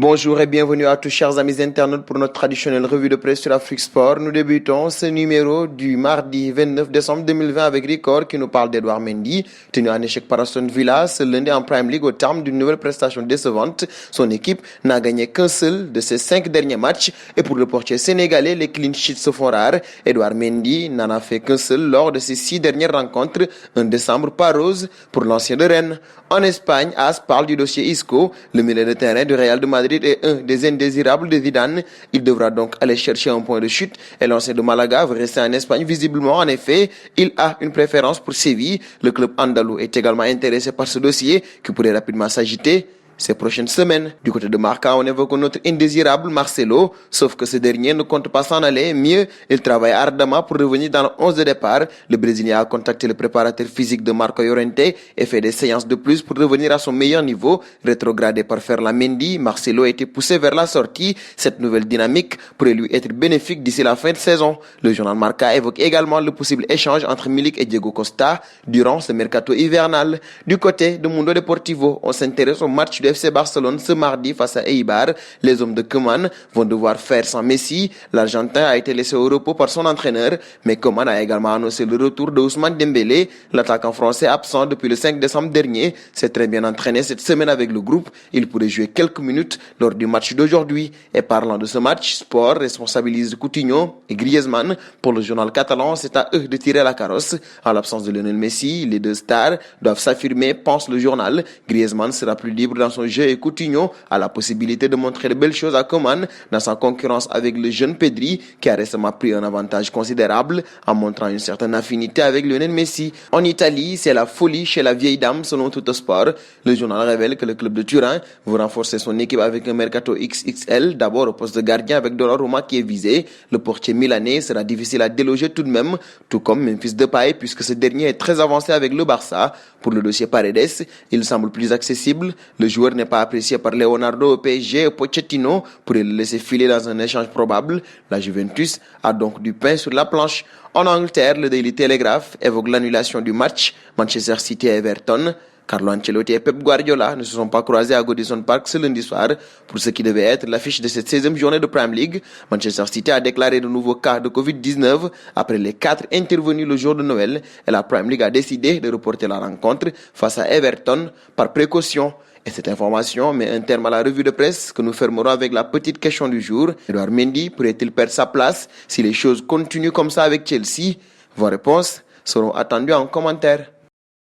Bonjour et bienvenue à tous chers amis internautes pour notre traditionnelle revue de presse sur Afrique Sport. Nous débutons ce numéro du mardi 29 décembre 2020 avec Record qui nous parle d'Edouard Mendy, tenu en échec par Aston Villa ce lundi en Prime League au terme d'une nouvelle prestation décevante. Son équipe n'a gagné qu'un seul de ses 5 derniers matchs et pour le portier sénégalais, les clean sheets se font rares. Edouard Mendy n'en a fait qu'un seul lors de ses 6 dernières rencontres, un décembre pas rose pour l'ancien de Rennes. En Espagne, AS parle du dossier Isco, le milieu de terrain du Real de Madrid est un des indésirables de Zidane. Il devra donc aller chercher un point de chute et l'ancien de Malaga veut rester en Espagne visiblement. En effet, il a une préférence pour Séville. Le club andalou est également intéressé par ce dossier qui pourrait rapidement s'agiter ces prochaines semaines. Du côté de Marca, on évoque notre indésirable Marcelo, sauf que ce dernier ne compte pas s'en aller. Mieux, il travaille ardemment pour revenir dans le 11 de départ. Le Brésilien a contacté le préparateur physique de Marco Llorente et fait des séances de plus pour revenir à son meilleur niveau. Rétrogradé par Ferland Mendy, Marcelo a été poussé vers la sortie. Cette nouvelle dynamique pourrait lui être bénéfique d'ici la fin de saison. Le journal Marca évoque également le possible échange entre Milik et Diego Costa durant ce mercato hivernal. Du côté de Mundo Deportivo, on s'intéresse au match du FC Barcelone ce mardi face à Eibar. Les hommes de Koeman vont devoir faire sans Messi. L'Argentin a été laissé au repos par son entraîneur, mais Koeman a également annoncé le retour de Ousmane Dembélé. L'attaquant français absent depuis le 5 décembre dernier s'est très bien entraîné cette semaine avec le groupe. Il pourrait jouer quelques minutes lors du match d'aujourd'hui. Et parlant de ce match, Sport responsabilise Coutinho et Griezmann. Pour le journal catalan, c'est à eux de tirer la carrosse. En l'absence de Lionel Messi, les deux stars doivent s'affirmer, pense le journal. Griezmann sera plus libre dans son jeu et Coutinho a la possibilité de montrer de belles choses à Koeman dans sa concurrence avec le jeune Pedri qui a récemment pris un avantage considérable en montrant une certaine affinité avec Lionel Messi. En Italie, c'est la folie chez la vieille dame selon Tuttosport. Le journal révèle que le club de Turin veut renforcer son équipe avec un mercato XXL, d'abord au poste de gardien avec Donnarumma qui est visé. Le portier milanais sera difficile à déloger tout de même, tout comme Memphis Depay puisque ce dernier est très avancé avec le Barça. Pour le dossier Paredes, il semble plus accessible. Le joueur n'est pas apprécié par Leonardo au PSG et Pochettino pourrait le laisser filer dans un échange probable. La Juventus a donc du pain sur la planche. En Angleterre, le Daily Telegraph évoque l'annulation du match Manchester City et Everton. Carlo Ancelotti et Pep Guardiola ne se sont pas croisés à Goodison Park ce lundi soir pour ce qui devait être l'affiche de cette 16e journée de Premier League. Manchester City a déclaré de nouveaux cas de Covid-19 après les 4 intervenus le jour de Noël et la Premier League a décidé de reporter la rencontre face à Everton par précaution. Et cette information met un terme à la revue de presse que nous fermerons avec la petite question du jour. Edouard Mendy pourrait-il perdre sa place si les choses continuent comme ça avec Chelsea? Vos réponses seront attendues en commentaire.